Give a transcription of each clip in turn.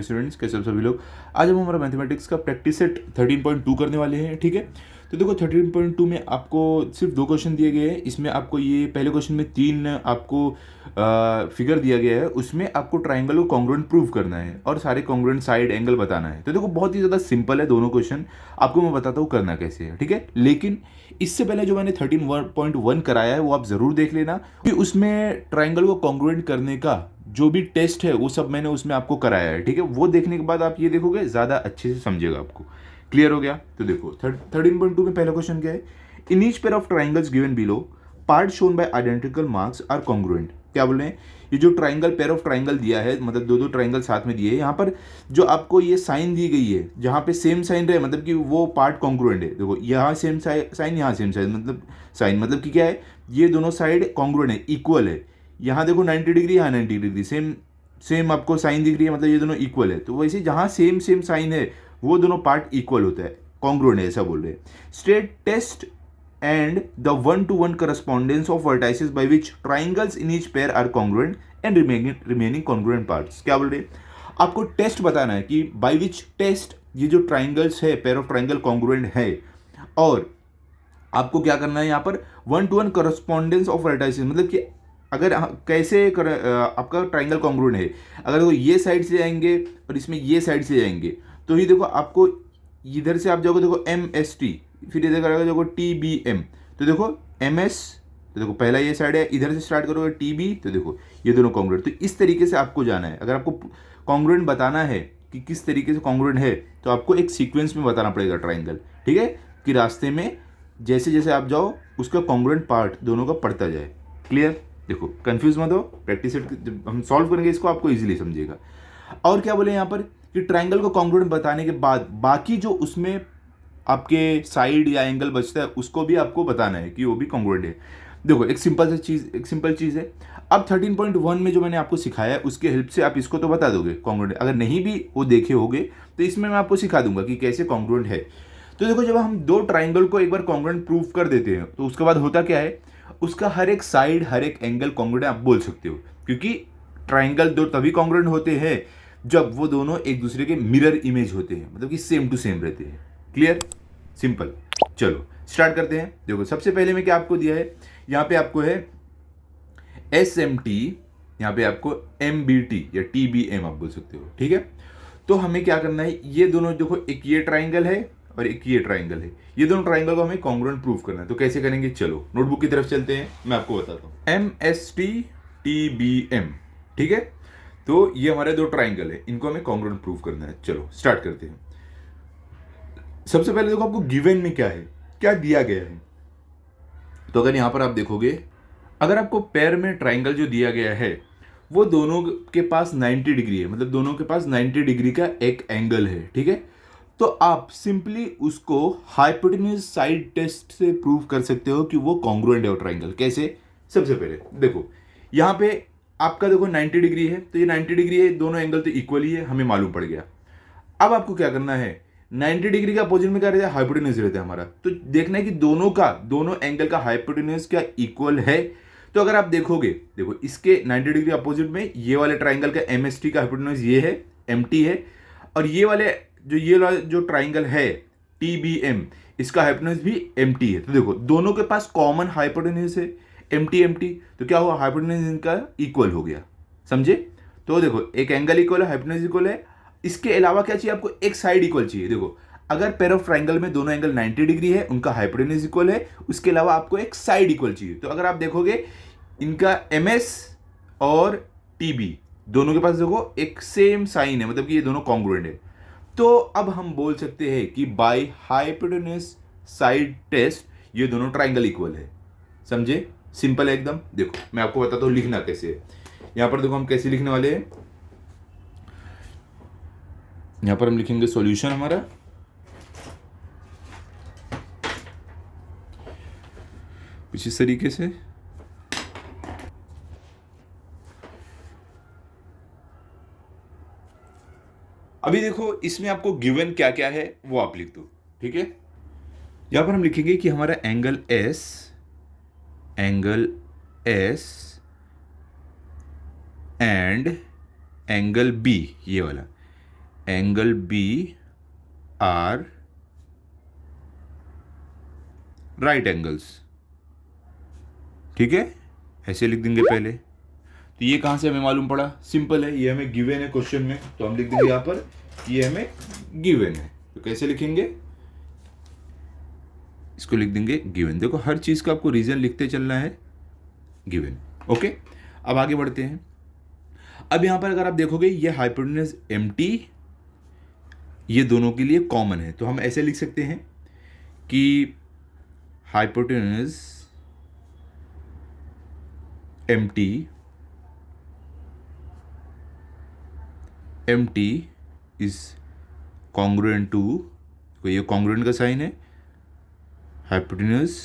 Students, कैसे आप सभी लोग। आज हम हमारा मैथमेटिक्स का प्रैक्टिस सेट 13.2 करने वाले हैं। ठीक है, तो देखो 13.2 में आपको सिर्फ 2 क्वेश्चन दिए गए हैं। इसमें आपको ये पहले क्वेश्चन में 3 आपको फिगर दिया गया है, उसमें आपको ट्राइंगल को कॉन्ग्रुएंट प्रूव करना है और सारे कॉन्ग्रुएंट साइड एंगल बताना है। तो देखो बहुत ही ज़्यादा सिंपल है दोनों क्वेश्चन, आपको मैं बताता हूँ करना कैसे है। ठीक है, लेकिन इससे पहले जो मैंने 13.1 कराया है वो आप ज़रूर देख लेना, कि उसमें ट्राइंगल को कॉन्ग्रुएंट करने का जो भी टेस्ट है वो सब मैंने उसमें आपको कराया है। ठीक है, वो देखने के बाद आप ये देखोगे ज़्यादा अच्छे से समझेगा आपको। क्लियर हो गया। तो देखो 13.2 में पहला क्वेश्चन क्या है, in each pair of triangles given below part shown by identical marks are congruent. क्या बोल रहे हैं, ये जो ट्राइंगल पेयर ऑफ ट्राइंगल दिया है, मतलब दो दो ट्राइंगल साथ में दिए हैं, यहाँ पर जो आपको ये साइन दी गई है, जहाँ पे सेम साइन रहे मतलब कि वो पार्ट कॉन्ग्रुएंट है। देखो यहाँ सेम साइन, यहाँ सेम साइन, मतलब साइन मतलब कि क्या है, ये दोनों साइड कॉन्ग्रुएंट है, इक्वल है। यहाँ देखो 90 डिग्री, यहाँ 90 डिग्री, सेम सेम आपको साइन दिख रही है, मतलब ये दोनों इक्वल है। तो वैसे जहाँ सेम सेम साइन है वो दोनों पार्ट इक्वल होता है, कॉन्ग्रुएंट है, ऐसा बोल रहे हैं। State test and the one-to-one correspondence of vertices by which triangles in each pair are congruent and remaining congruent parts। क्या बोल रहे हैं, आपको टेस्ट बताना है कि by which टेस्ट ये जो ट्राइंगल्स है, पेयर ऑफ ट्राइंगल कॉन्ग्रुएंट है, और आपको क्या करना है यहाँ पर one two one correspondence of vertices, मतलब कि अगर कैसे आपका ट्राइंगल कॉन्ग्रुएंट है, अगर वो ये साइड से जाएंगे और इसमें ये साइड से जाएंगे, तो ही देखो आपको इधर से आप जाओगे, देखो MST, फिर इधर करोगे देखो TBM, तो देखो MS, तो देखो पहला ये साइड है, इधर से स्टार्ट करोगे TB, तो देखो ये दोनों कॉन्ग्रुएंट। तो इस तरीके से आपको जाना है। अगर आपको कॉन्ग्रुएंट बताना है कि किस तरीके से कॉन्ग्रुएंट है, तो आपको एक सीक्वेंस में बताना पड़ेगा ट्राइंगल। ठीक है, कि रास्ते में जैसे जैसे आप जाओ उसका कॉन्ग्रुएंट पार्ट दोनों का पड़ता जाए। क्लियर, देखो कंफ्यूज मत हो, प्रैक्टिस जब हम सॉल्व करेंगे इसको आपको इजीली समझेगा। और क्या बोले यहाँ पर कि ट्राइंगल को कॉन्ग्रुएंट बताने के बाद बाकी जो उसमें आपके साइड या एंगल बचता है उसको भी आपको बताना है कि वो भी कॉन्ग्रुएंट है। देखो एक सिंपल चीज़ है। अब 13.1 में जो मैंने आपको सिखाया है उसके हेल्प से आप इसको तो बता दोगे कॉन्ग्रुएंट। अगर नहीं भी वो देखे होगे तो इसमें मैं आपको सिखा दूंगा कि कैसे कॉन्ग्रुएंट है। तो देखो जब हम दो ट्राइंगल को एक बार कॉन्ग्रुएंट प्रूव कर देते हैं तो उसके बाद होता क्या है, उसका हर एक साइड हर एक एंगल कॉन्ग्रुएंट आप बोल सकते हो, क्योंकि ट्राइंगल दो तभी कॉन्ग्रुएंट होते हैं जब वो दोनों एक दूसरे के मिरर इमेज होते हैं, मतलब कि सेम टू सेम रहते हैं। Clear, simple. चलो स्टार्ट करते हैं। देखो सबसे पहले में क्या आपको दिया है, यहाँ पे आपको है SMT, यहाँ पे आपको MBT या TBM आप बोल सकते हो। ठीक है, तो हमें क्या करना है, ये दोनों देखो, एक ये ट्राइंगल है और एक ये ट्राइंगल है, ये दोनों ट्राइंगल को हमें कॉन्ग्रुएंट प्रूव करना है। तो कैसे करेंगे, चलो नोटबुक की तरफ चलते हैं, मैं आपको बताता हूँ। MST TBM, ठीक है, तो ये हमारे दो ट्राइंगल है, इनको हमें कॉन्ग्रुएंट प्रूव करना है। चलो स्टार्ट करते हैं। सबसे पहले देखो आपको गिवन में क्या है, क्या दिया गया है। तो अगर यहां पर आप देखोगे, अगर आपको पेयर में ट्राइंगल जो दिया गया है वो दोनों के पास 90 डिग्री है, मतलब दोनों के पास 90 डिग्री का एक एंगल है। ठीक है, तो आप सिंपली उसको हाइपोटेन्यूज साइड टेस्ट से प्रूव कर सकते हो कि वो कॉन्ग्रुएंट है ट्राइंगल। कैसे, सबसे पहले देखो यहां पे आपका देखो 90 डिग्री है, तो ये 90 डिग्री है, दोनों एंगल तो इक्वल ही है, हमें मालूम पड़ गया। अब आपको क्या करना है, 90 डिग्री का अपोजिट में क्या रहता है, हाइपोटेन्यूज रहता है हमारा। तो देखना है कि दोनों एंगल का हाइपोटेन्यूज क्या इक्वल है। तो अगर आप देखोगे, देखो इसके 90 डिग्री अपोजिट में ये वाले ट्राइंगल का MST का हाइपोटेन्यूज ये है, MT है, और ये वाला जो ट्राइंगल है TBM, इसका हाइपोटेन्यूज भी MT है। तो देखो दोनों के पास कॉमन हाइपोटेन्यूज है MT, तो क्या हुआ, हाइपोटेन्यूज इनका इक्वल हो गया। समझे, तो देखो एक एंगल इक्वल है, हाइपोटेन्यूज इक्वल है। इसके अलावा क्या चाहिए आपको, एक साइड इक्वल चाहिए। देखो अगर पेयर ऑफ ट्राइंगल में दोनों एंगल 90 डिग्री है, उनका हाइपोटेन्यूज इक्वल है, उसके अलावा आपको एक साइड इक्वल चाहिए। तो अगर आप देखोगे इनका MS और TB दोनों के पास देखो एक सेम साइन है, मतलब कि ये दोनों कॉन्ग्रुएंट है। तो अब हम बोल सकते हैं कि बाय हाइपोटेन्यूज साइड टेस्ट ये दोनों ट्राइंगल इक्वल है। समझे, सिंपल है एकदम। देखो मैं आपको बताता हूँ लिखना कैसे है। यहां पर देखो हम कैसे लिखने वाले हैं, यहां पर हम लिखेंगे सॉल्यूशन हमारा, कुछ इस तरीके से। अभी देखो इसमें आपको गिवन क्या क्या है वो आप लिख दो। ठीक है, यहां पर हम लिखेंगे कि हमारा angle S and angle B, ये वाला angle B are right angles. ठीक है, ऐसे लिख देंगे पहले। तो ये कहाँ से हमें मालूम पड़ा? सिंपल है, ये हमें गिवन है क्वेश्चन में, तो हम लिख देंगे यहाँ पर ये हमें गिवन है। तो कैसे लिखेंगे? इसको लिख देंगे गिवन। देखो हर चीज़ का आपको रीजन लिखते चलना है, गिवन। ओके, अब आगे बढ़ते हैं। अब यहाँ पर अगर आप देखोगे ये हाइपोटेन्यूज एम्प्टी, ये दोनों के लिए कॉमन है, तो हम ऐसे लिख सकते हैं कि hypotenuse M T is congruent to, तो ये कॉन्ग्रुएंट का साइन है, हाइपोटेन्यूज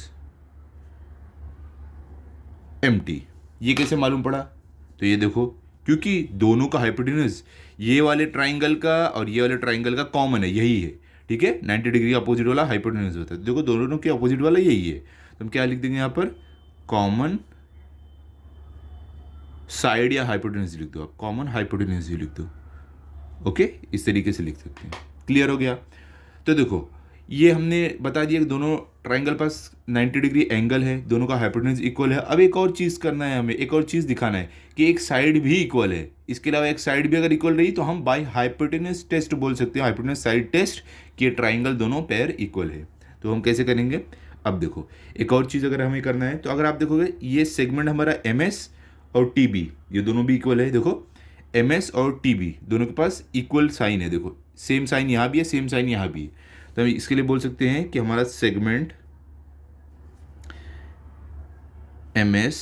एम्प्टी। ये कैसे मालूम पड़ा? तो ये देखो, क्योंकि दोनों का हाइपोटेन्यूज ये वाले ट्राइंगल का और ये वाले ट्राइंगल का कॉमन है, यही है। ठीक है, 90 डिग्री अपोजिट वाला हाइपोटेन्यूज होता है। देखो दोनों के अपोजिट वाला यही है, तो हम क्या लिख देंगे यहाँ पर? कॉमन साइड या हाइपोटेन्यूज लिख दो आप, कॉमन हाइपोटेन्यूज लिख दो। ओके, इस तरीके से लिख सकते हैं। क्लियर हो गया? तो देखो ये हमने बता दिया कि दोनों ट्राइंगल पास 90 डिग्री एंगल है, दोनों का हाइपोटेन्यूज इक्वल है। अब एक और चीज़ करना है हमें, एक और चीज़ दिखाना है कि एक साइड भी इक्वल है। इसके अलावा एक साइड भी अगर इक्वल रही तो हम बाय हाइपोटेन्यूज टेस्ट बोल सकते हैं, हाइपोटेन्यूज साइड टेस्ट, कि ट्राइंगल दोनों पेयर इक्वल है। तो हम कैसे करेंगे? अब देखो एक और चीज़ अगर हमें करना है, तो अगर आप देखोगे ये सेगमेंट हमारा MS और TB, ये दोनों भी इक्वल है। देखो MS और TB दोनों के पास इक्वल साइन है, देखो सेम साइन यहाँ भी है, सेम साइन यहाँ भी है। तो हम इसके लिए बोल सकते हैं कि हमारा सेगमेंट MS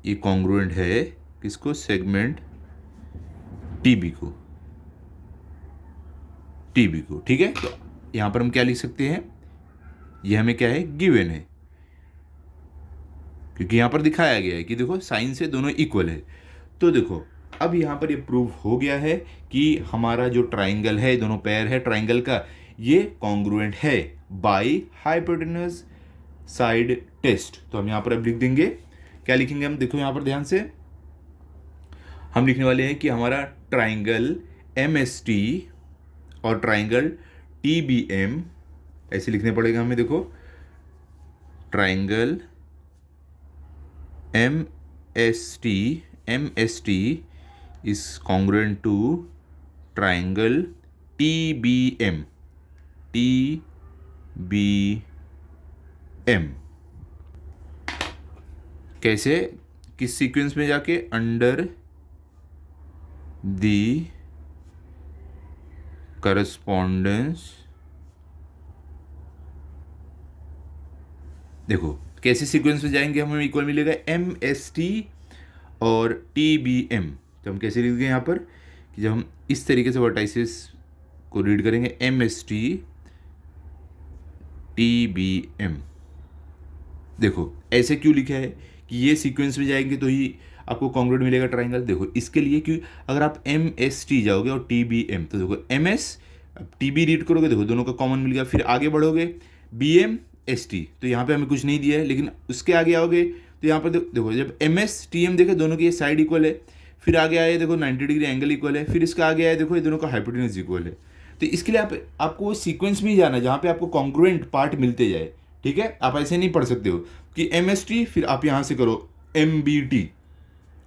ये कॉन्ग्रुएंट है किसको? सेगमेंट TB को, ठीक है। तो यहां पर हम क्या लिख सकते हैं? ये हमें क्या है? गिवन है, क्योंकि यहां पर दिखाया गया है कि देखो साइन से दोनों इक्वल है। तो देखो अब यहां पर ये प्रूव हो गया है कि हमारा जो ट्राइंगल है, दोनों पेयर है ट्राइंगल का, ये कॉन्ग्रुएंट है बाय हाइपोटेन्यूज साइड टेस्ट। तो हम यहां पर अब लिख देंगे, क्या लिखेंगे हम? देखो यहां पर ध्यान से हम लिखने वाले हैं कि हमारा ट्राइंगल MST और ट्राइंगल TBM, ऐसे लिखने पड़ेगा हमें। देखो triangle MST is congruent to triangle TBM। कैसे? किस सीक्वेंस में जाके? Under the correspondence. देखो कैसे सीक्वेंस में जाएंगे हमें इक्वल मिलेगा MST और TBM। तो हम कैसे लिख देंगे यहाँ पर कि जब हम इस तरीके से वर्टाइसिस को रीड करेंगे MST TBM। देखो ऐसे क्यों लिखा है कि ये सीक्वेंस में जाएंगे तो ही आपको कॉन्ग्रुएंट मिलेगा ट्राइंगल। देखो इसके लिए कि अगर आप MST जाओगे और TBM, तो देखो MS TB रीड करोगे, देखो दोनों का कॉमन मिल गया। फिर आगे बढ़ोगे BM ST, तो यहाँ पे हमें कुछ नहीं दिया है, लेकिन उसके आगे आओगे तो यहाँ पर देखो जब MS TM देखे दोनों की ये साइड इक्वल है, फिर आगे आए देखो 90 डिग्री एंगल इक्वल है, फिर इसका आगे आए देखो ये दोनों का हाइपोटेन्यूज इक्वल है। तो इसके लिए आपको सीक्वेंस में ही जाना है जहाँ पे आपको कॉन्ग्रुएंट पार्ट मिलते जाए। ठीक है, आप ऐसे नहीं पढ़ सकते हो कि MST फिर आप यहाँ से करो MBT,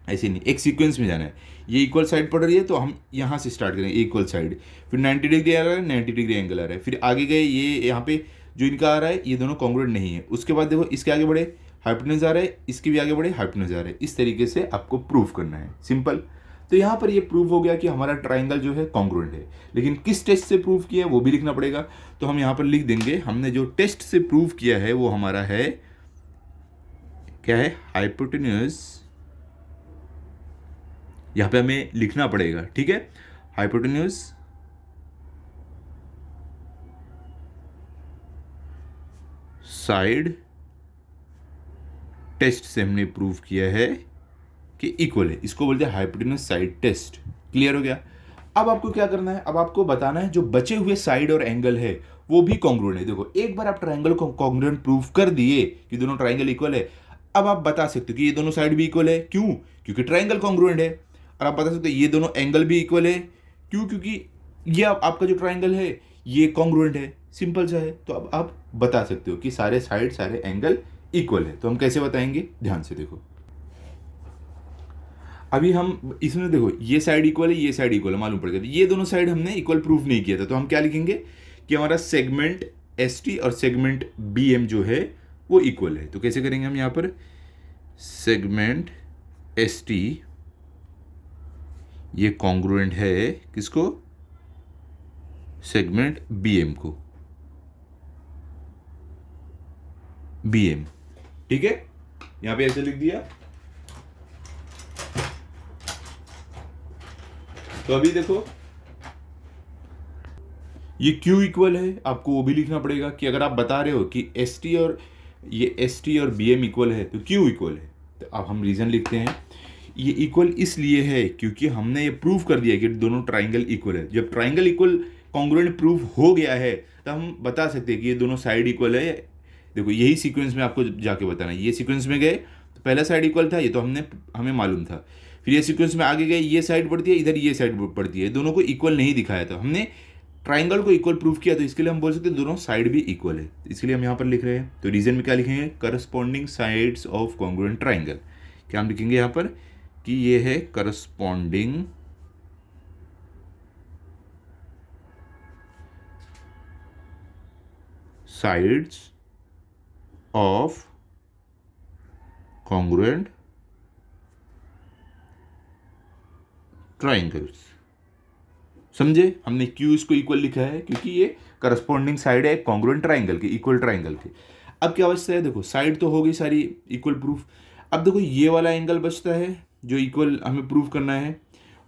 ऐसे नहीं, एक सीक्वेंस में जाना है। ये इक्वल साइड पड़ रही है तो हम यहाँ से स्टार्ट करेंगे इक्वल साइड, फिर 90 डिग्री आ रहा है, 90 डिग्री एंगल आ रहा है, फिर आगे गए ये यहाँ पे जो इनका आ रहा है ये दोनों कॉन्ग्रुएंट नहीं है। उसके बाद देखो इसके आगे बढ़े हाइपोटेन्यूज आ रहा है, इसके भी आगे बढ़े हाइपोटेन्यूज आ रहा है। इस तरीके से आपको प्रूफ करना है, सिंपल। तो यहाँ पर ये प्रूव हो गया कि हमारा ट्राइंगल जो है कॉन्ग्रुएंट है, लेकिन किस टेस्ट से प्रूव किया है वो भी लिखना पड़ेगा। तो हम यहाँ पर लिख देंगे हमने जो टेस्ट से प्रूव किया है वो हमारा है, क्या है? हाइपोटेन्यूज। यहाँ पे हमें लिखना पड़ेगा, ठीक है, हाइपोटेन्यूज साइड टेस्ट से हमने प्रूव किया है कि इक्वल है। इसको बोलते हैं हाइपोटेन्यूज साइड टेस्ट। क्लियर हो गया? अब आपको क्या करना है? अब आपको बताना है जो बचे हुए साइड और एंगल है वो भी कॉन्ग्रुएंट है। देखो एक बार आप ट्राइंगल को कॉन्ग्रुएंट प्रूव कर दिए कि दोनों ट्राइंगल इक्वल है, अब आप बता सकते हो कि ये दोनों साइड भी इक्वल है। क्यों? क्योंकि ट्राइंगल कॉन्ग्रुएंट है। और आप बता सकते हो ये दोनों एंगल भी इक्वल है। क्यों? क्योंकि ये आपका जो ट्राइंगल है ये कॉन्ग्रुएंट है, सिंपल सा है। तो अब आप बता सकते हो कि सारे साइड सारे एंगल इक्वल है। तो हम कैसे बताएंगे, ध्यान से देखो। अभी हम इसमें देखो ये साइड इक्वल है, ये साइड इक्वल है, मालूम पड़ गया। ये दोनों साइड हमने इक्वल प्रूफ नहीं किया था, तो हम क्या लिखेंगे कि हमारा सेगमेंट एस टी और सेगमेंट बी एम जो है वो इक्वल है। तो कैसे करेंगे हम यहाँ पर, सेगमेंट एस टी ये कॉन्ग्रुएंट है किसको, सेगमेंट बी एम को, बी एम, ठीक है। यहां पे ऐसे लिख दिया। तो अभी देखो ये Q इक्वल है, आपको वो भी लिखना पड़ेगा कि अगर आप बता रहे हो कि एस टी और ये एस टी और बी एम इक्वल है तो Q इक्वल है। तो अब हम रीजन लिखते हैं, ये इक्वल इसलिए है क्योंकि हमने ये प्रूव कर दिया कि दोनों ट्राइंगल इक्वल है। जब ट्राइंगल इक्वल कॉन्ग्रुएंट प्रूव हो गया है तो हम बता सकते हैं कि ये दोनों साइड इक्वल है। देखो यही सीक्वेंस में आपको जाके बताना है। ये सीक्वेंस में गए तो पहला साइड इक्वल था, ये तो हमें मालूम था। फिर ये सीक्वेंस में आगे गए, ये साइड बढ़ती है, इधर ये साइड बढ़ती है, दोनों को इक्वल नहीं दिखाया था हमने, ट्राइंगल को इक्वल प्रूफ किया। तो इसके लिए हम बोल सकते हैं दोनों साइड भी इक्वल है, इसके लिए हम यहाँ पर लिख रहे हैं। तो रीजन में क्या लिखेंगे, corresponding sides of congruent triangle. क्या हम लिखेंगे यहाँ पर कि ये है corresponding sides of congruent triangles. समझे, हमने क्यू इसको इक्वल लिखा है क्योंकि ये करस्पॉन्डिंग साइड है कॉन्ग्रुएंट ट्राइंगल के, इक्वल ट्राइंगल के। अब क्या अवस्था है, देखो साइड तो हो गई सारी इक्वल प्रूफ। अब देखो ये वाला एंगल बचता है जो इक्वल हमें प्रूफ करना है,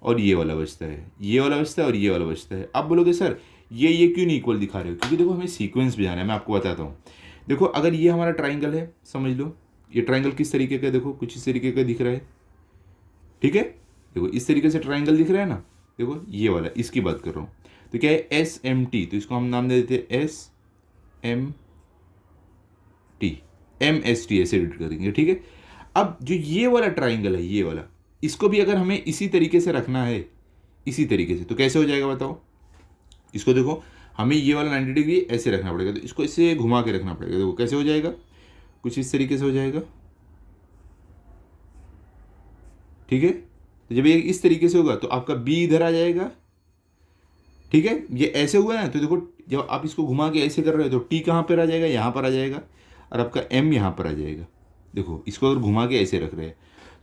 और ये वाला बचता है, ये वाला बचता है और ये वाला बचता है। अब बोलोगे सर ये क्यों नहीं इक्वल दिखा रहे हो, क्योंकि देखो हमें सीक्वेंस भी जाना है। मैं आपको बताता हूँ। देखो अगर ये हमारा ट्राइंगल है, समझ लो ये ट्राइंगल किस तरीके का, देखो कुछ इस तरीके का दिख रहा है, ठीक है। देखो इस तरीके से ट्राइंगल दिख रहा है ना, देखो ये वाला, इसकी बात कर रहा हूँ। तो क्या है एस एम टी, तो इसको हम नाम दे देते हैं S M T, M S T ऐसे एडिट करेंगे, ठीक है। अब जो ये वाला ट्राइंगल है, ये वाला, इसको भी अगर हमें इसी तरीके से रखना है, इसी तरीके से, तो कैसे हो जाएगा बताओ। इसको देखो हमें ये वाला 90 डिग्री ऐसे रखना पड़ेगा, तो इसको इससे घुमा के रखना पड़ेगा। देखो कैसे हो जाएगा, कुछ इस तरीके से हो जाएगा, ठीक है। तो जब ये इस तरीके से होगा तो आपका बी इधर आ जाएगा, ठीक है। ये ऐसे हुआ है, तो देखो जब आप इसको घुमा के ऐसे कर रहे हो तो टी कहाँ पर आ जाएगा, यहाँ पर आ जाएगा, और आपका एम यहाँ पर आ जाएगा। देखो इसको अगर घुमा के ऐसे रख रहे हैं,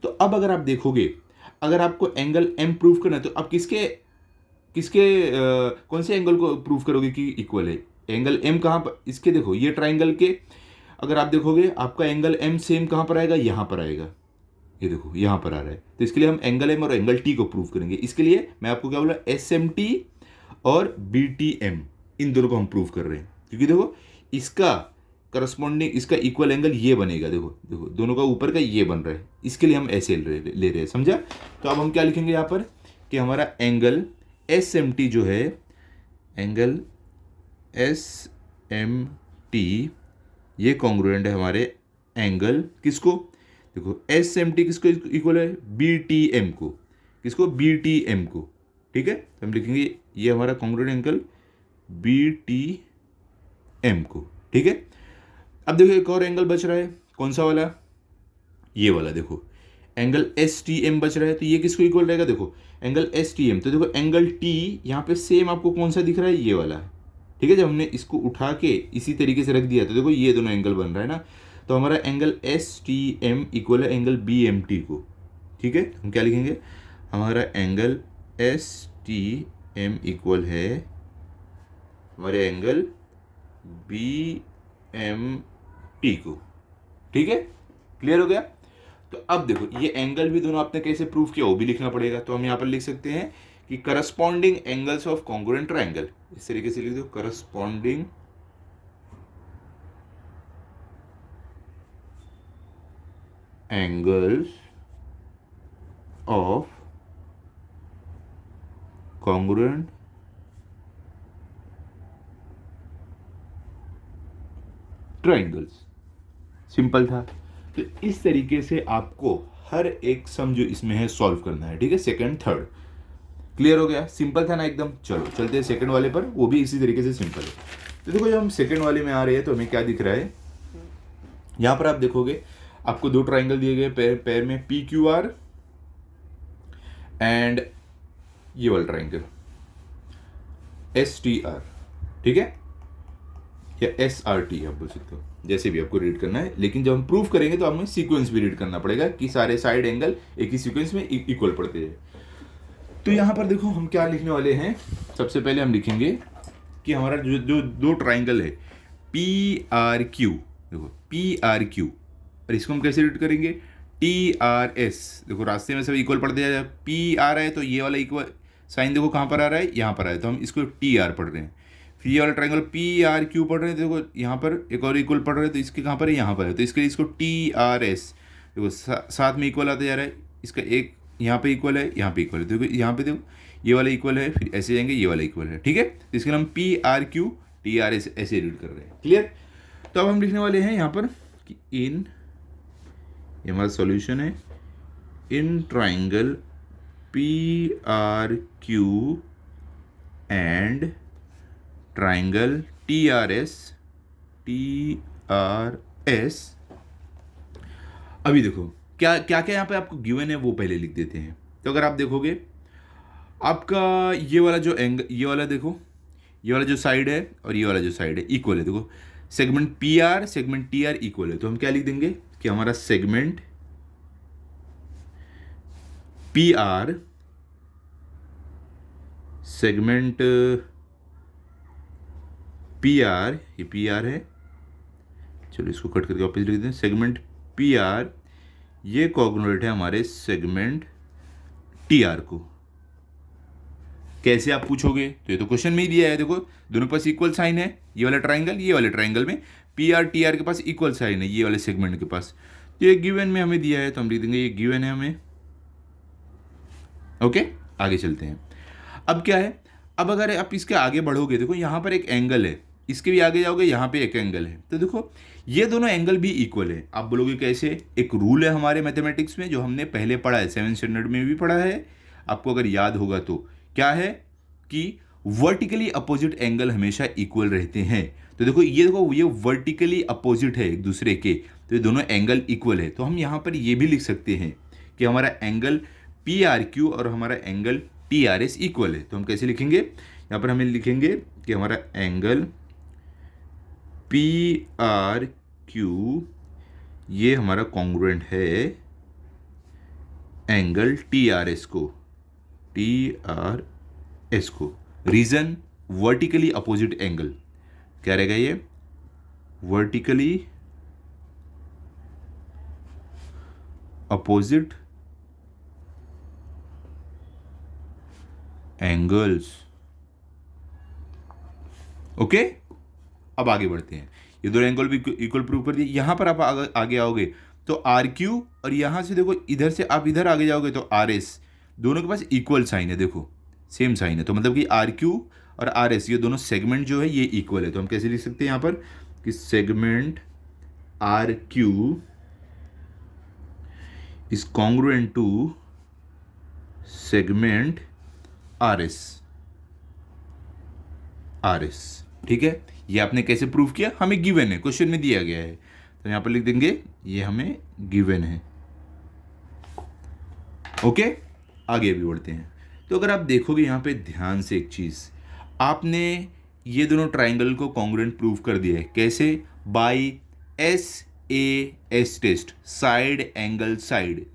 तो अब अगर आप देखोगे, अगर आपको एंगल एम प्रूव करना है तो आप किसके कौन से एंगल को प्रूव करोगे कि इक्वल है। एंगल एम कहाँ पर, इसके देखो ये ट्राइंगल के अगर आप देखोगे आपका एंगल एम सेम कहाँ पर आएगा, यहाँ पर आएगा। ये देखो यहाँ पर आ रहा है, तो इसके लिए हम एंगल एम और एंगल टी को प्रूव करेंगे। इसके लिए मैं आपको क्या बोला, एस एम टी और बी टी एम, इन दोनों को हम प्रूव कर रहे हैं। क्योंकि देखो इसका करस्पॉन्डिंग, इसका इक्वल एंगल ये बनेगा। देखो देखो दोनों का ऊपर का ये बन रहा है, इसके लिए हम ऐसे ले रहे हैं, समझा। तो अब हम क्या लिखेंगे यहाँ पर कि हमारा एंगल एस एम टी जो है, एंगल एस एम टी ये कॉन्ग्रुएंट है हमारे एंगल किसको, देखो एस एम टी किसको इक्वल है, बी टी एम को, किसको, बी टी एम को, ठीक है। तो हम लिखेंगे ये हमारा congruent angle B T M को, ठीक है। अब देखो एक और एंगल बच रहा है, कौन सा वाला, ये वाला। देखो एंगल एस टी एम बच रहा है, तो ये किसको इक्वल रहेगा, देखो एंगल एस टी एम। तो देखो एंगल टी यहाँ पे सेम आपको कौन सा दिख रहा है, ये वाला, ठीक है। जब हमने इसको उठा के इसी तरीके से रख दिया तो देखो ये दोनों एंगल बन रहा है ना। तो हमारा angle S T M equal है एंगल बी एम टी को, ठीक है। हम क्या लिखेंगे, हमारा angle S T M equal है हमारे एंगल बी एम टी को, ठीक है। क्लियर हो गया। तो अब देखो ये एंगल भी दोनों आपने कैसे प्रूव किया वो भी लिखना पड़ेगा। तो हम यहाँ पर लिख सकते हैं कि corresponding angles of congruent triangle, इस तरीके से लिख दो, corresponding angles of congruent triangles. Simple था। तो इस तरीके से आपको हर एक सम जो इसमें है सॉल्व करना है, ठीक है, सेकंड थर्ड। क्लियर हो गया, सिंपल था ना एकदम। चलो चलते हैं सेकंड वाले पर, वो भी इसी तरीके से सिंपल है। तो देखो जब हम सेकंड वाले में आ रहे हैं तो हमें क्या दिख रहा है, यहाँ पर आप देखोगे आपको दो ट्राइंगल दिए गए पैर पैर में, पी क्यू आर एंड ये वाला ट्राइंगल एस टी आर, ठीक है, या एस आर टी आप बोल सकते हो, जैसे भी आपको रीड करना है। लेकिन जब हम प्रूफ करेंगे तो हमें सीक्वेंस भी रीड करना पड़ेगा कि सारे साइड एंगल एक ही सीक्वेंस में इक्वल पड़ते हैं। तो यहाँ पर देखो हम क्या लिखने वाले हैं, सबसे पहले हम लिखेंगे कि हमारा जो जो दो ट्राइंगल है पी आर क्यू, देखो पी आर क्यू, और इसको हम कैसे रीड करेंगे, टी आर एस। देखो रास्ते में सब इक्वल पढ़ते जाए, पी आ रहा है तो ये वाला इक्वल साइन देखो कहाँ पर आ रहा है, यहाँ पर आ रहा है, तो हम इसको टी आर पढ़ रहे हैं। फिर ये वाला ट्राइंगल पी आर क्यू पढ़ रहे हैं, देखो यहाँ पर एक और इक्वल पढ़ रहे हैं, तो इसके कहाँ पर है, यहाँ पर है, तो इसके लिए इसको टी आर एस, देखो साथ में इक्वल आता जा रहा है, इसका एक यहाँ पे इक्वल है, यहाँ पे इक्वल है, देखो यहाँ पे देखो ये वाला इक्वल है, फिर ऐसे जाएंगे ये वाला इक्वल है, ठीक है। तो इसके लिए हम P R Q T R S ऐसे रीड कर रहे हैं, क्लियर। तो अब हम लिखने वाले हैं यहाँ पर कि इन, ये हमारा सॉल्यूशन है, in triangle P R Q and triangle T R S, अभी देखो क्या क्या क्या यहाँ पे आपको गिवन है वो पहले लिख देते हैं। तो अगर आप देखोगे आपका ये वाला जो एंगल, ये वाला देखो, ये वाला जो साइड है और ये वाला जो साइड है इक्वल है, देखो segment P R segment T R equal है, तो हम क्या लिख देंगे कि हमारा segment P R segment P R, ये पी आर है, चलो इसको कट करके वापस लिख देते हैं, सेगमेंट पी आर ये कोऑर्डिनेट है हमारे सेगमेंट टी आर को। कैसे आप पूछोगे, तो ये तो क्वेश्चन में ही दिया है, देखो दोनों पास इक्वल साइन है, ये वाला ट्राइंगल, ये वाले ट्राइंगल में पी आर टी आर के पास इक्वल साइन है, ये वाले सेगमेंट के पास, तो ये गिवन में हमें दिया है, तो हम लिख देंगे ये गिवन है हमें। ओके, आगे चलते हैं। अब क्या है, अब अगर आप इसके आगे बढ़ोगे, देखो यहाँ पर एक एंगल है, इसके भी आगे जाओगे यहाँ पे एक एंगल है, तो देखो ये दोनों एंगल भी इक्वल है। आप बोलोगे कैसे, एक रूल है हमारे मैथमेटिक्स में जो हमने पहले पढ़ा है, 7th स्टैंडर्ड में भी पढ़ा है, आपको अगर याद होगा तो, क्या है कि वर्टिकली अपोजिट एंगल हमेशा इक्वल रहते हैं। तो देखो ये वर्टिकली अपोजिट है एक दूसरे के, तो ये दोनों एंगल इक्वल है। तो हम यहाँ पर ये भी लिख सकते हैं कि हमारा एंगल पी आर क्यू और हमारा angle T R S equal है। तो हम कैसे लिखेंगे, यहाँ पर हमें लिखेंगे कि हमारा एंगल पी आर क्यू ये हमारा कॉन्ग्रुएंट है एंगल टी आर एस को, रीजन वर्टिकली अपोजिट एंगल, क्या रहेगा ये, वर्टिकली अपोजिट एंगल्स। ओके, अब आगे बढ़ते हैं, ये दो एंगल भी इक्वल प्रूव कर दिए। यहां पर आप आगे आओगे तो आर क्यू, और यहां से देखो इधर से आप इधर आगे जाओगे तो आर एस, दोनों के पास इक्वल साइन है, देखो सेम साइन है, तो मतलब कि आर क्यू और आर एस ये दोनों सेगमेंट जो है ये इक्वल है। तो हम कैसे लिख सकते हैं यहाँ पर कि segment R Q is congruent to segment R S, ठीक है। ये आपने कैसे प्रूव किया, हमें गिवन है, क्वेश्चन में दिया गया है, तो यहां पर लिख देंगे ये हमें गिवन है। ओके, आगे भी बढ़ते हैं। तो अगर आप देखोगे यहाँ पे ध्यान से एक चीज, आपने ये दोनों ट्राइंगल को कॉन्ग्रुएंट प्रूव कर दिया है, कैसे, by SAS test, side angle side.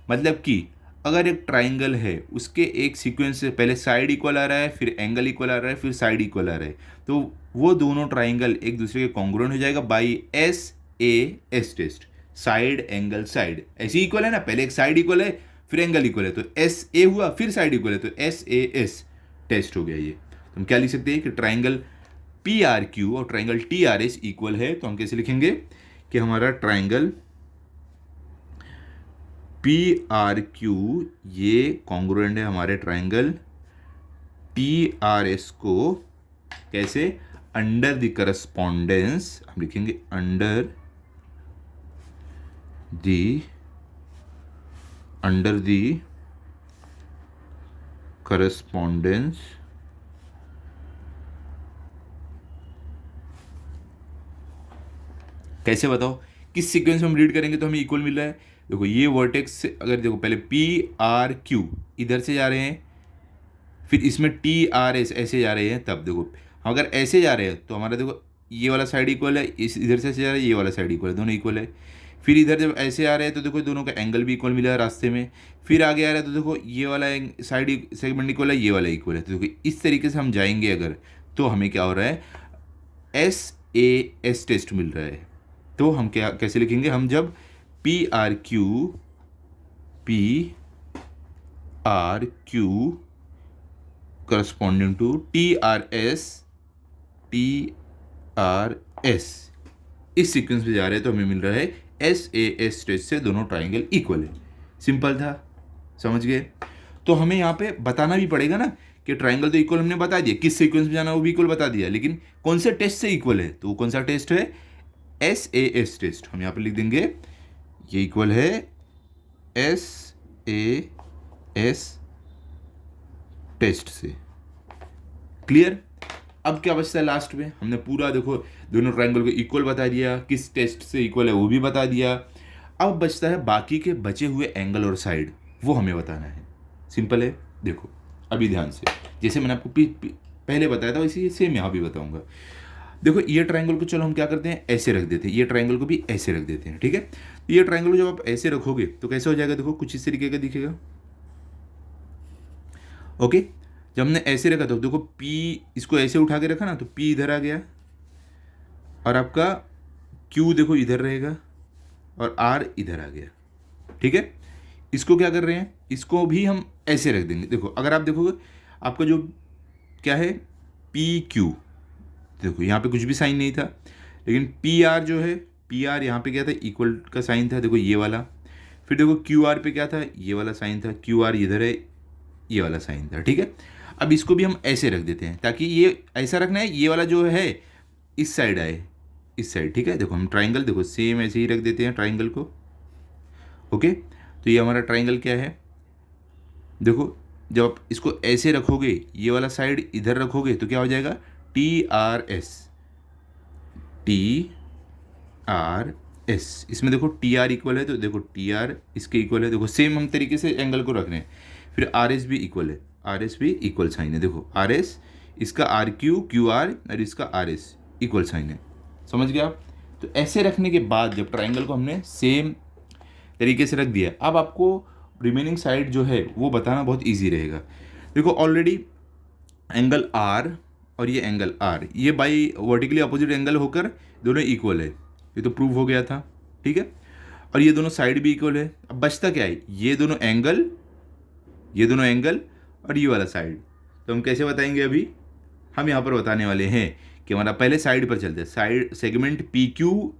मतलब कि अगर एक ट्राइंगल है उसके एक सीक्वेंस से पहले साइड इक्वल आ रहा है, फिर एंगल इक्वल आ रहा है, फिर साइड इक्वल आ रहा है, तो वो दोनों ट्राइंगल एक दूसरे के कॉन्ग्रुएंट हो जाएगा by SAS test, side angle side. ऐसे इक्वल है ना, पहले एक साइड इक्वल है फिर एंगल इक्वल है, तो SA हुआ, फिर साइड इक्वल है, तो SAS टेस्ट हो गया ये। तो हम क्या लिख सकते हैं कि ट्राइंगल PRQ और ट्राइंगल TRS इक्वल है। तो हम कैसे लिखेंगे कि हमारा ट्राइंगल PRQ ये कॉन्ग्रुएंट है हमारे ट्राइंगल TRS को, कैसे, अंडर द करस्पॉन्डेंस, हम लिखेंगे अंडर द करस्पॉन्डेंस कैसे बताओ, किस सीक्वेंस में हम रीड करेंगे तो हमें इक्वल मिल रहा है। देखो ये वर्टेक्स से अगर देखो पहले पी आर क्यू इधर से जा रहे हैं, फिर इसमें टी आर एस ऐसे जा रहे हैं, तब देखो अगर ऐसे जा रहे हैं तो हमारा देखो ये वाला साइड इक्वल है, इस इधर से ऐसे जा रहा है ये वाला साइड इक्वल है, दोनों इक्वल है। फिर इधर जब ऐसे आ रहे हैं तो देखो दोनों का एंगल भी इक्वल मिला है रास्ते में। फिर आगे आ रहा है तो देखो ये वाला साइड सेगमेंट इक्वल है, ये वाला इक्वल है। तो देखो इस तरीके से हम जाएंगे अगर, तो हमें क्या हो रहा है, एस ए एस टेस्ट मिल रहा है। तो हम क्या कैसे लिखेंगे, हम जब P R Q corresponding to T R S इस सीक्वेंस में जा रहे हैं तो हमें मिल रहा है एस ए एस टेस्ट से दोनों ट्राइंगल इक्वल है। सिंपल था, समझ गए। तो हमें यहाँ पे बताना भी पड़ेगा ना कि ट्राइंगल तो इक्वल हमने बता दिया, किस सीक्वेंस में जाना वो भी इक्वल बता दिया, लेकिन कौन से टेस्ट से इक्वल है, तो वो कौन सा टेस्ट है, एस ए एस टेस्ट। हम यहाँ पे लिख देंगे ये इक्वल है एस ए एस टेस्ट से। क्लियर। अब क्या बचता है लास्ट में, हमने पूरा देखो दोनों ट्राइंगल को इक्वल बता दिया, किस टेस्ट से इक्वल है वो भी बता दिया। अब बचता है बाकी के बचे हुए एंगल और साइड, वो हमें बताना है। सिंपल है, देखो अभी ध्यान से, जैसे मैंने आपको पहले बताया था वैसे सेम यहाँ भी बताऊंगा। देखो ये ट्राइंगल को चलो हम क्या करते हैं, ऐसे रख देते हैं, ये ट्राइंगल को भी ऐसे रख देते हैं, ठीक है। तो ये ट्राइंगल को जब आप ऐसे रखोगे तो कैसे हो जाएगा, देखो कुछ इस तरीके का दिखेगा। ओके, जब हमने ऐसे रखा तो देखो P इसको ऐसे उठा के रखा ना, तो P इधर आ गया और आपका Q देखो इधर रहेगा और R इधर आ गया, ठीक है। इसको क्या कर रहे हैं, इसको भी हम ऐसे रख देंगे। देखो अगर आप देखोगे आपका जो क्या है PQ, देखो यहाँ पे कुछ भी साइन नहीं था, लेकिन PR जो है, PR यहाँ पे क्या था, इक्वल का साइन था, देखो ये वाला। फिर देखो QR पे क्या था, ये वाला साइन था, QR इधर है, ये वाला साइन था, ठीक है। अब इसको भी हम ऐसे रख देते हैं ताकि ये ऐसा रखना है, ये वाला जो है इस साइड आए, इस साइड, ठीक है। देखो हम ट्राइंगल देखो सेम ऐसे ही रख देते हैं ट्राइंगल को। ओके, तो ये हमारा ट्राइंगल क्या है, देखो जब आप इसको ऐसे रखोगे, ये वाला साइड इधर रखोगे तो क्या हो जाएगा, TRS। इसमें देखो TR इक्वल है तो देखो TR इसके इक्वल है, देखो सेम हम तरीके से एंगल को रख रहे हैं। फिर RS भी इक्वल है, RS भी इक्वल साइन है, देखो RS इसका RQ QR और इसका RS इक्वल साइन है, समझ गए आप। तो ऐसे रखने के बाद जब ट्राइंगल को हमने सेम तरीके से रख दिया, अब आपको रिमेनिंग साइड जो है वो बताना बहुत ईजी रहेगा। देखो ऑलरेडी एंगल R और ये एंगल R, ये बाई वर्टिकली अपोजिट एंगल होकर दोनों इक्वल है, ये तो प्रूव हो गया था, ठीक है। और ये दोनों साइड भी इक्वल है। अब बचता क्या है, ये दोनों एंगल और ये वाला साइड। तो हम कैसे बताएंगे, अभी हम यहाँ पर बताने वाले हैं कि हमारा पहले साइड पर चलते हैं। Side segment PQ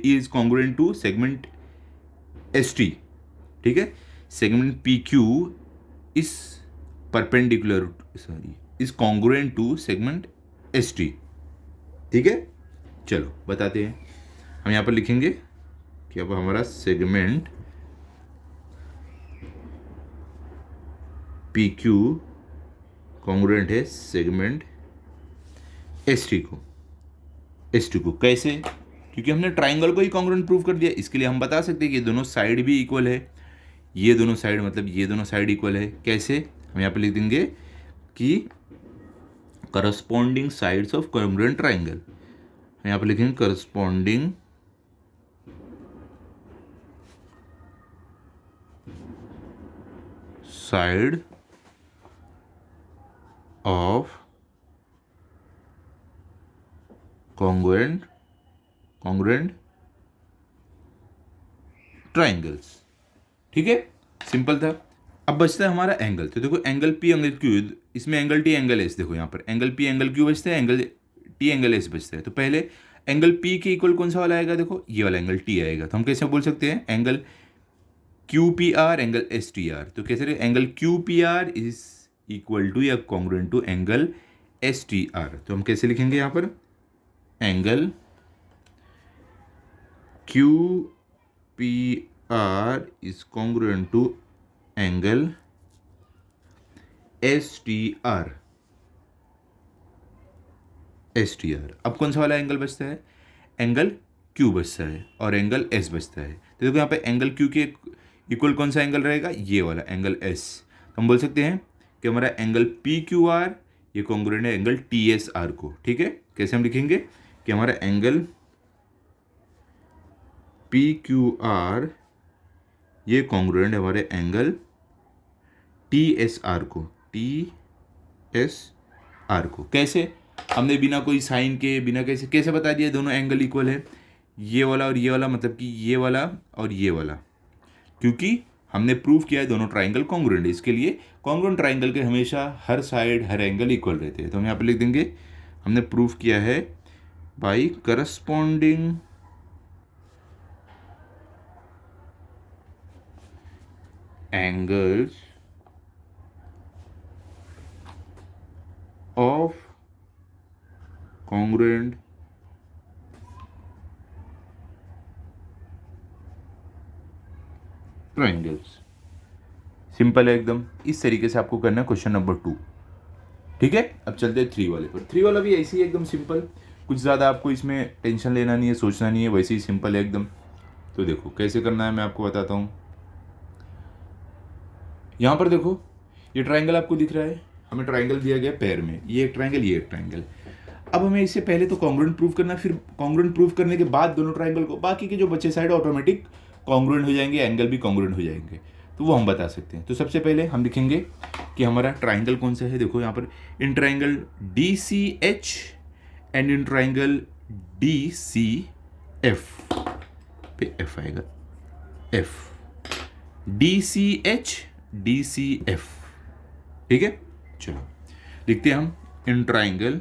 is congruent to segment ST, ठीक है। Segment PQ is perpendicular is congruent to segment ST, ठीक है। चलो बताते हैं, हम यहाँ पर लिखेंगे कि अब हमारा सेगमेंट PQ कॉन्ग्रुएंट है सेगमेंट ST को। कैसे, क्योंकि हमने ट्राइंगल को ही कॉन्ग्रुएंट प्रूव कर दिया, इसके लिए हम बता सकते हैं कि दोनों साइड भी इक्वल है। ये दोनों साइड मतलब ये दोनों साइड इक्वल है। कैसे, हम यहाँ पे लिख देंगे कि corresponding sides of congruent triangle, हम यहाँ पे लिखेंगे corresponding side of congruent triangles, ठीक है। सिंपल था। अब बचता है हमारा एंगल। तो देखो एंगल P एंगल Q, इसमें एंगल T एंगल S, देखो यहाँ पर एंगल P एंगल Q बचता है, एंगल T एंगल S बचता है। तो पहले एंगल P के इक्वल कौन सा वाला आएगा, देखो ये वाला एंगल T आएगा। तो हम कैसे बोल सकते हैं, एंगल QPR एंगल STR। तो कैसे, angle QPR is equal to या कॉन्ग्रुएंट टू एंगल STR। तो हम कैसे लिखेंगे यहाँ पर, angle QPR is congruent to angle STR, STR। अब कौन सा वाला एंगल बचता है? एंगल Q बचता है और एंगल S बचता है। तो देखो यहाँ पे एंगल Q के इक्वल कौन सा एंगल रहेगा? ये वाला एंगल S। तो हम बोल सकते हैं कि हमारा एंगल PQR ये कॉन्ग्रुएंट है एंगल TSR को। ठीक है, कैसे हम लिखेंगे कि हमारा एंगल PQR ये कॉन्ग्रुएंट है हमारे एंगल TSR को, TSR को। कैसे? हमने बिना कोई साइन के, बिना कैसे बता दिया दोनों एंगल इक्वल है? ये वाला और ये वाला, मतलब कि ये वाला और ये वाला, क्योंकि हमने प्रूव किया है दोनों ट्राइंगल कॉन्ग्रुएंट है। इसके लिए कॉन्ग्रुएंट ट्राइंगल के हमेशा हर साइड, हर एंगल इक्वल रहते हैं। तो हम यहाँ पे लिख देंगे, हमने प्रूव किया है by corresponding angles of congruent triangles. Simple है एकदम। इस तरीके से आपको करना है क्वेश्चन नंबर 2। ठीक है, अब चलते हैं 3 वाले पर। 3 वाला भी ऐसे ही एकदम सिंपल, कुछ ज़्यादा आपको इसमें टेंशन लेना नहीं है, सोचना नहीं है, वैसे ही सिंपल है एकदम। तो देखो कैसे करना है, मैं आपको बताता हूँ। यहाँ पर देखो, ये ट्राइंगल आपको दिख रहा है, हमें ट्राइंगल दिया गया पैर में, ये एक ट्राइंगल, ये एक ट्राइंगल। अब हमें इससे पहले तो कॉन्ग्रुएंट प्रूव करना, फिर कॉन्ग्रुएंट प्रूव करने के बाद दोनों ट्राइंगल को, बाकी के जो बचे साइड ऑटोमेटिक कॉन्ग्रुएंट हो जाएंगे, एंगल भी कॉन्ग्रुएंट हो जाएंगे, तो वो हम बता सकते हैं। तो सबसे पहले हम लिखेंगे कि हमारा ट्राइंगल कौन सा है। देखो यहाँ पर in triangle DCH and in triangle DCF पे F आएगा, F, DCH DCF। ठीक है, चलो लिखते हैं हम in triangle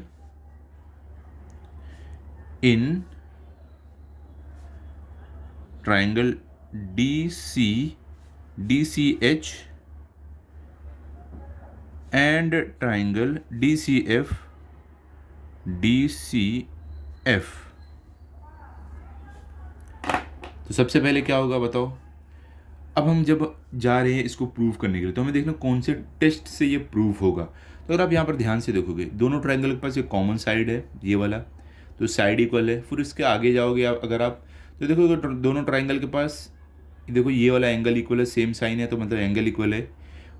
DCH and triangle DCF तो सबसे पहले क्या होगा बताओ। अब हम जब जा रहे हैं इसको प्रूव करने के लिए, तो हमें देखना कौन से टेस्ट से ये प्रूव होगा। तो अगर आप यहाँ पर ध्यान से देखोगे, दोनों ट्राइंगल के पास एक कॉमन साइड है, ये वाला, तो साइड इक्वल है। फिर इसके आगे जाओगे आप, अगर आप, तो देखो अगर दोनों ट्राइंगल के पास, देखो ये वाला एंगल इक्वल है, सेम साइन है, तो मतलब एंगल इक्वल है।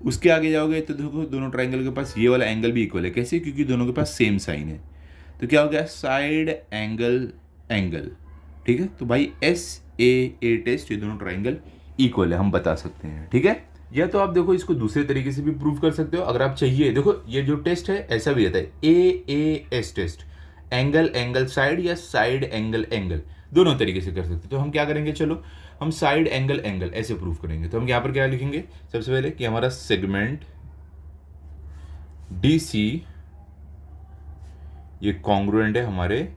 उसके आगे जाओगे तो देखो दोनों ट्राइंगल के पास ये वाला एंगल भी इक्वल है। कैसे? क्योंकि दोनों के पास सेम साइन है। तो क्या हो गया? Side angle angle. ठीक है, तो भाई SAA टेस्ट, ये दोनों ट्राइंगल इक्वल है, हम बता सकते हैं। ठीक है, या तो आप देखो इसको दूसरे तरीके से भी प्रूव कर सकते हो अगर आप चाहिए। देखो ये जो टेस्ट है ऐसा भी रहता है, AAS test, angle angle side या साइड एंगल एंगल, दोनों तरीके से कर सकते हैं। तो हम क्या करेंगे, चलो हम साइड एंगल एंगल ऐसे प्रूव करेंगे। तो हम यहाँ पर क्या लिखेंगे सबसे पहले कि हमारा सेगमेंट DC ये कॉन्ग्रुएंट है हमारे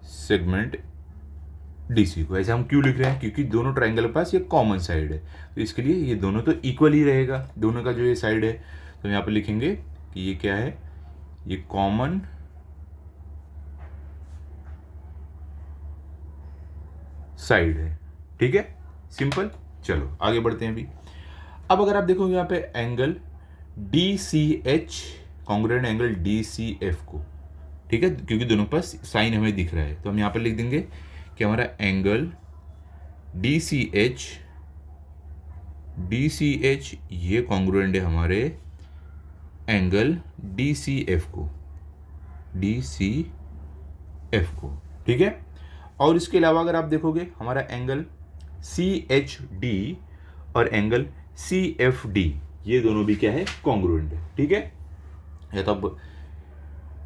सेगमेंट DC को। ऐसे हम क्यों लिख रहे हैं? क्योंकि दोनों ट्राइंगल के पास ये कॉमन साइड है, तो इसके लिए ये दोनों तो इक्वल ही रहेगा, दोनों का जो ये साइड है। तो यहाँ पर लिखेंगे कि ये क्या है, ये कॉमन साइड है। ठीक है, सिंपल। चलो आगे बढ़ते हैं अभी। अब अगर आप देखोगे यहाँ पे angle DCH congruent angle DCF को, ठीक है, क्योंकि दोनों के पास साइन हमें दिख रहा है, तो हम यहाँ पर लिख देंगे कि हमारा एंगल DCH ये कॉन्ग्रुएंट है हमारे एंगल DCF को। ठीक है, और इसके अलावा अगर आप देखोगे हमारा एंगल CHD और एंगल CFD ये दोनों भी क्या है, कॉन्ग्रुएंट है। ठीक है, या तो आप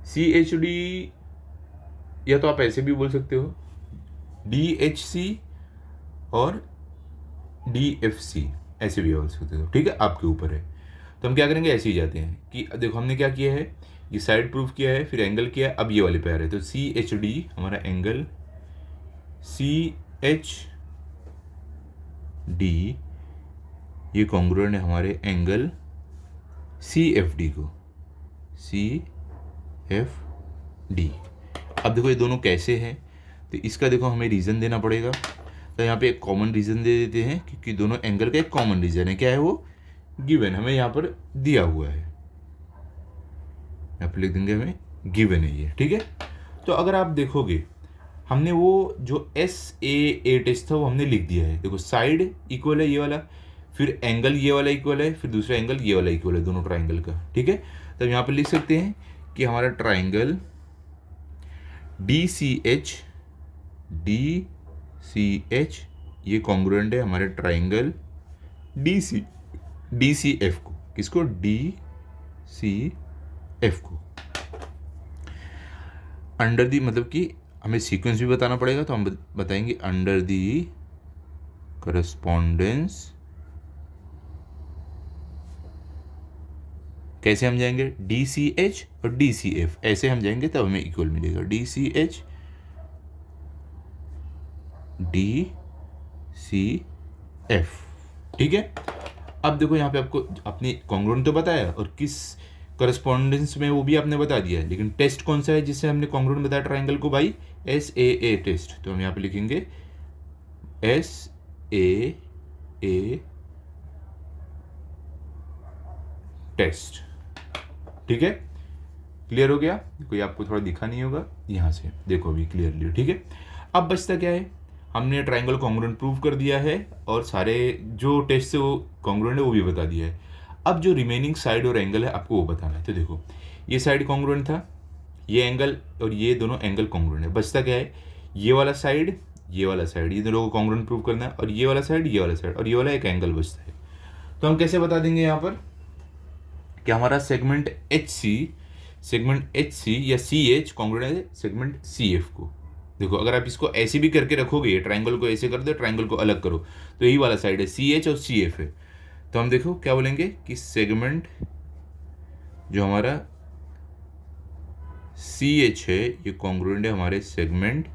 CHD, या तो आप ऐसे भी बोल सकते हो DHC और DFC, ऐसे भी बोल सकते हो। ठीक है, आपके ऊपर है। तो हम क्या करेंगे, ऐसे ही जाते हैं कि देखो हमने क्या किया है, ये साइड प्रूफ किया है, फिर एंगल किया है, अब ये वाले पे आ रहे हैं। तो CHD हमारा एंगल CHD ये कॉन्ग्रुएंट है हमारे एंगल CFD को, CFD। अब देखो ये दोनों कैसे हैं, तो इसका देखो हमें रीज़न देना पड़ेगा। तो यहाँ पे एक कॉमन रीज़न दे देते हैं, क्योंकि दोनों एंगल का एक कॉमन रीज़न है। क्या है वो? गिवन, हमें यहाँ पर दिया हुआ है, यहाँ पर लिख देंगे हमें गिवन है ये, ठीक है। तो अगर आप देखोगे हमने वो जो SAA टेस्ट था वो हमने लिख दिया है। देखो साइड इक्वल है ये वाला, फिर एंगल ये वाला इक्वल है, फिर दूसरा एंगल ये वाला इक्वल है, दोनों ट्राइंगल का, ठीक है। तो यहाँ पर लिख सकते हैं कि हमारा ट्राइंगल DCH ये कॉन्ग्रुएंट है हमारे ट्राइंगल DCF को। किसको? DCF को। अंडर दी मतलब कि हमें सीक्वेंस भी बताना पड़ेगा, तो हम बताएंगे अंडर दी करस्पॉन्डेंस। कैसे हम जाएंगे? DCH और DCF ऐसे हम जाएंगे तब हमें इक्वल मिलेगा। DCH DCF, ठीक है। अब देखो यहाँ पे आपको अपनी कॉन्ग्रुएंट तो बताया और किस करस्पॉन्डेंस में वो भी आपने बता दिया है, लेकिन टेस्ट कौन सा है जिससे हमने कॉन्ग्रुएंट बताया ट्राइंगल को? भाई SAA टेस्ट। तो हम यहाँ पे लिखेंगे SAA टेस्ट, ठीक है। क्लियर हो गया? कोई आपको थोड़ा दिखा नहीं होगा, यहाँ से देखो अभी क्लियरली, ठीक है। अब बचता क्या है? हमने ट्राइंगल कॉन्ग्रुएंट प्रूव कर दिया है और सारे जो टेस्ट से वो कॉन्ग्रुएंट है वो भी बता दिया है। अब जो रिमेनिंग साइड और एंगल है आपको वो बताना है। तो देखो ये साइड कॉन्ग्रुएंट था, ये एंगल और ये दोनों एंगल कॉन्ग्रुएंट है। बचता क्या है? ये वाला साइड, ये वाला साइड, ये दोनों को कॉन्ग्रुएंट प्रूव करना है, और ये वाला साइड, ये वाला साइड, और ये वाला एक एंगल बचता है। तो हम कैसे बता देंगे यहाँ पर कि हमारा सेगमेंट HC या CH कॉन्ग्रुएंट है सेगमेंट CF को। देखो अगर आप इसको ऐसे भी करके रखोगे, ये ट्राइंगल को ऐसे कर दो, ट्राइंगल को अलग करो, तो यही वाला साइड है CH और CF है। तो हम देखो क्या बोलेंगे कि सेगमेंट जो हमारा CH है ये कॉन्ग्रुएंट है हमारे सेगमेंट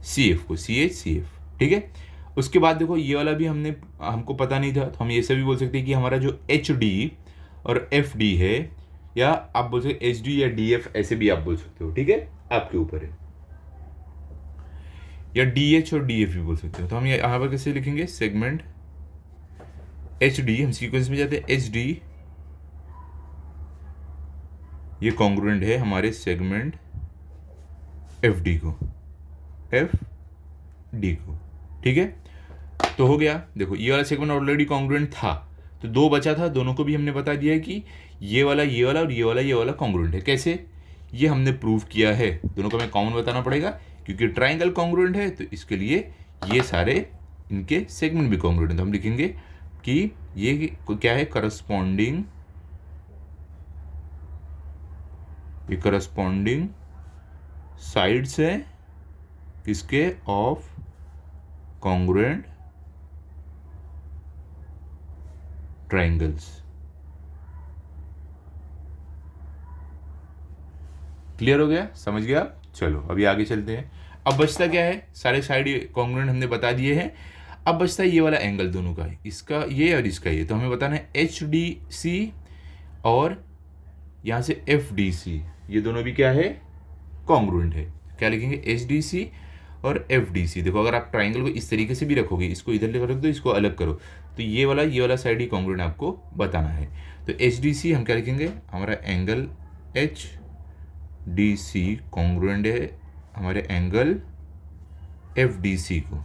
CF को, CH CF, ठीक है। उसके बाद देखो ये वाला भी हमको पता नहीं था, तो हम ये से भी बोल सकते हैं कि हमारा जो HD और FD है, या आप बोल सकते HD या DF, ऐसे भी आप बोल सकते हो, ठीक है, आपके ऊपर है। या DH और DF भी बोल सकते हो। तो हम यहाँ पर कैसे लिखेंगे? सेगमेंट HD, हम सीक्वेंस में जाते हैं, HD ये कॉन्ग्रुएंट है हमारे सेगमेंट FD को, ठीक है। तो हो गया। देखो ये वाला सेगमेंट ऑलरेडी कॉन्ग्रुएंट था, तो दो बचा था, दोनों को भी हमने बता दिया है कि ये वाला और ये वाला कॉन्ग्रुएंट है। कैसे? ये हमने प्रूव किया है, दोनों को हमें कॉमन बताना पड़ेगा, क्योंकि ट्राइंगल कॉन्ग्रुएंट है तो इसके लिए ये सारे इनके सेगमेंट भी कॉन्ग्रुएंट है। तो हम लिखेंगे कि ये क्या है? करस्पॉन्डिंग साइड्स है किसके? Of congruent triangles. क्लियर हो गया? समझ गया? चलो अभी आगे चलते हैं। अब बचता क्या है? सारे साइड कॉन्ग्रुएंट हमने बता दिए हैं। अब बचता है ये वाला एंगल दोनों का, इसका ये और इसका ये। तो हमें बताना है HDC और यहाँ से FDC, ये दोनों भी क्या है? कॉन्ग्रुएंट है। क्या लिखेंगे? HDC और FDC। देखो अगर आप ट्राइंगल को इस तरीके से भी रखोगे, इसको इधर लेकर रख दो, इसको अलग करो, तो ये वाला साइड ही कॉन्ग्रुएंट आपको बताना है। तो HDC हम क्या लिखेंगे? हमारा एंगल HDC कॉन्ग्रुएंट है हमारे एंगल FDC को,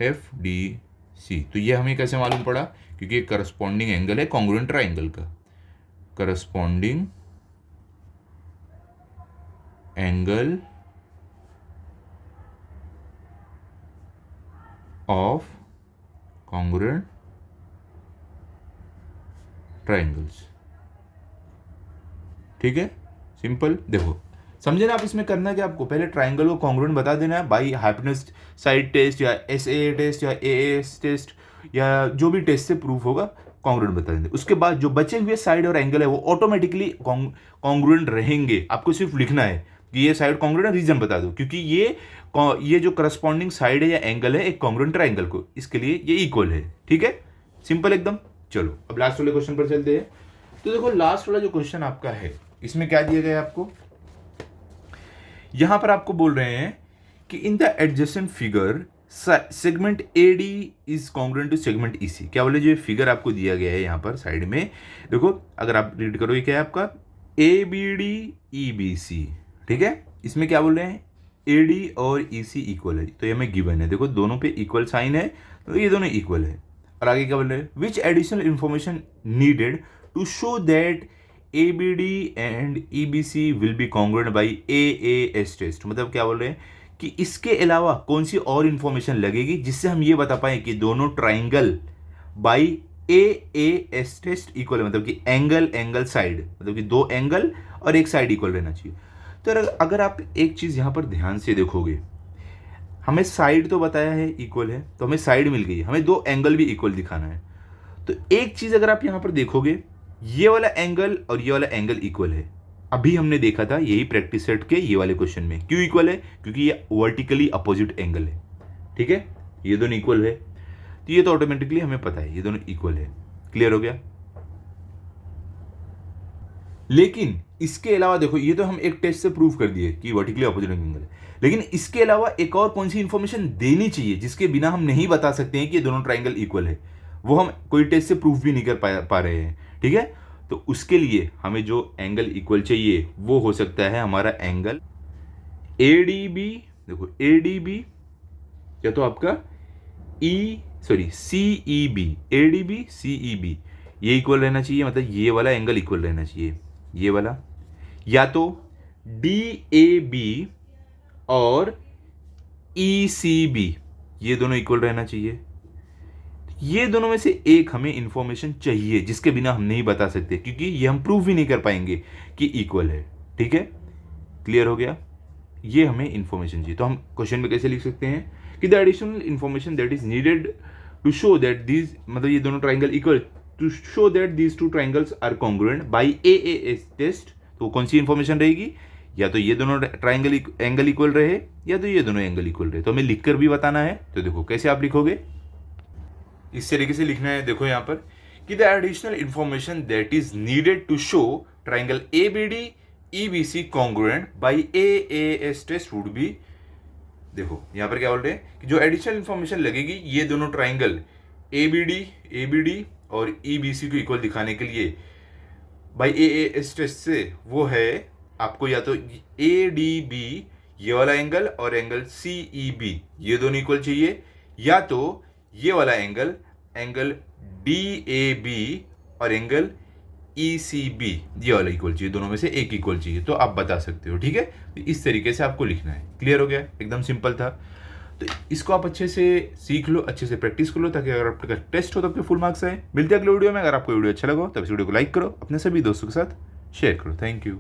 FDC। तो ये हमें कैसे मालूम पड़ा? क्योंकि करस्पॉन्डिंग एंगल है कॉन्ग्रुएंट ट्राइंगल का, corresponding angle of congruent triangles, ठीक है, सिंपल। देखो समझे ना आप? इसमें करना क्या आपको? पहले ट्राइंगल को कॉन्ग्रुएंट बता देना है बाई हाइपोटेन्यूज साइड टेस्ट या SAA टेस्ट या AAS टेस्ट या जो भी टेस्ट से प्रूफ होगा, कॉन्ग्रुएंट बता देंगे। उसके बाद जो बचे हुए साइड और एंगल है वो ऑटोमेटिकली कॉन्ग्रुएंट रहेंगे। आपको सिर्फ लिखना है कि ये साइड कॉन्ग्रुएंट है, रीजन बता दो, क्योंकि ये जो करस्पॉन्डिंग साइड है या एंगल है एक कॉन्ग्रुएंट ट्राइंगल को, इसके लिए ये इक्वल है, ठीक है, सिंपल एकदम। चलो अब लास्ट वाले क्वेश्चन पर चलते हैं। तो देखो लास्ट वाला जो क्वेश्चन आपका है, इसमें क्या दिया गया है आपको? यहां पर आपको बोल रहे हैं कि in the adjacent figure segment A D is congruent to segment E C. क्या बोले, जो फिगर आपको दिया गया है यहाँ पर साइड में, देखो अगर आप रीड करो, ये क्या है आपका A B D E B C, ठीक है। इसमें क्या बोल रहे हैं, ए डी और ई सी इक्वल है, तो ये हमें गिवन है, देखो दोनों पे इक्वल साइन है, तो ये दोनों इक्वल है। और आगे क्या बोल रहे हैं, which additional information needed to show that A B D and E B C will be congruent by A S test. मतलब क्या बोल रहे हैं कि इसके अलावा कौन सी और इंफॉर्मेशन लगेगी जिससे हम ये बता पाए कि दोनों triangle by A S test equal है, मतलब कि एंगल साइड, मतलब कि दो एंगल और एक साइड इक्वल रहना चाहिए। तो अगर आप एक चीज़ यहाँ पर ध्यान से देखोगे, हमें साइड तो बताया है इक्वल है, तो हमें साइड मिल गई, हमें दो एंगल भी इक्वल दिखाना है। तो एक चीज़ अगर आप यहाँ पर देखोगे, ये वाला एंगल और ये वाला एंगल इक्वल है। अभी हमने देखा था यही प्रैक्टिस सेट के ये वाले क्वेश्चन में, क्यों इक्वल है, क्योंकि ये वर्टिकली अपोजिट एंगल है, ठीक है, ये दोनों इक्वल है, तो ये तो ऑटोमेटिकली हमें पता है ये दोनों इक्वल है। क्लियर हो गया। लेकिन इसके अलावा देखो, ये तो हम एक टेस्ट से प्रूव कर दिए कि वर्टिकली अपोजिट एंगल है, लेकिन इसके अलावा एक और कौन सी इंफॉर्मेशन देनी चाहिए जिसके बिना हम नहीं बता सकते हैं कि ये दोनों ट्राइंगल इक्वल है, वो हम कोई टेस्ट से प्रूफ भी नहीं कर पा रहे हैं, ठीक है। तो उसके लिए हमें जो एंगल इक्वल चाहिए वो हो सकता है हमारा एंगल ए डी बी। देखो ए डी बी या तो आपका C E B, A D B C E B, ये इक्वल रहना चाहिए, मतलब ये वाला एंगल इक्वल रहना चाहिए, ये वाला, या तो डी ए बी और ई सी बी, ये दोनों इक्वल रहना चाहिए। ये दोनों में से एक हमें इंफॉर्मेशन चाहिए जिसके बिना हम नहीं बता सकते, क्योंकि ये हम प्रूव भी नहीं कर पाएंगे कि इक्वल है, ठीक है। क्लियर हो गया, ये हमें इंफॉर्मेशन चाहिए। तो हम क्वेश्चन में कैसे लिख सकते हैं कि the additional information that is needed to show that these, मतलब ये दोनों triangle equal, to show that these two triangles are congruent by A S test. तो कौन सी इंफॉर्मेशन रहेगी, या तो ये दोनों ट्राइंगल एंगल इक्वल रहे, या तो ये दोनों एंगल इक्वल रहे। तो हमें लिखकर भी बताना है, तो देखो कैसे आप लिखोगे, इस तरीके से लिखना है। देखो यहाँ पर कि the additional information that is needed to show triangle A B D E B C congruent by A S test would be. देखो यहाँ पर क्या बोल रहे हैं कि जो एडिशनल इंफॉर्मेशन लगेगी ये दोनों ट्राइंगल ए बी डी और ई बी सी को इक्वल दिखाने के लिए बाई ए एस टेस्ट से, वो है आपको या तो ए डी बी ये वाला एंगल और एंगल सी ई बी ये दोनों इक्वल चाहिए, या तो ये वाला एंगल डी ए बी और एंगल ई सी बी ये वाला इक्वल चाहिए, दोनों में से एक इक्वल चाहिए, तो आप बता सकते हो, ठीक है। तो इस तरीके से आपको लिखना है। क्लियर हो गया, एकदम सिंपल था। तो इसको आप अच्छे से सीख लो, अच्छे से प्रैक्टिस कर लो, ताकि अगर आपका टेस्ट हो तो आपके फुल मार्क्स आए। मिलते हैं अगले वीडियो में। अगर आपको वीडियो अच्छा लगा तो इस वीडियो को लाइक करो, अपने सभी दोस्तों के साथ शेयर करो। Thank you.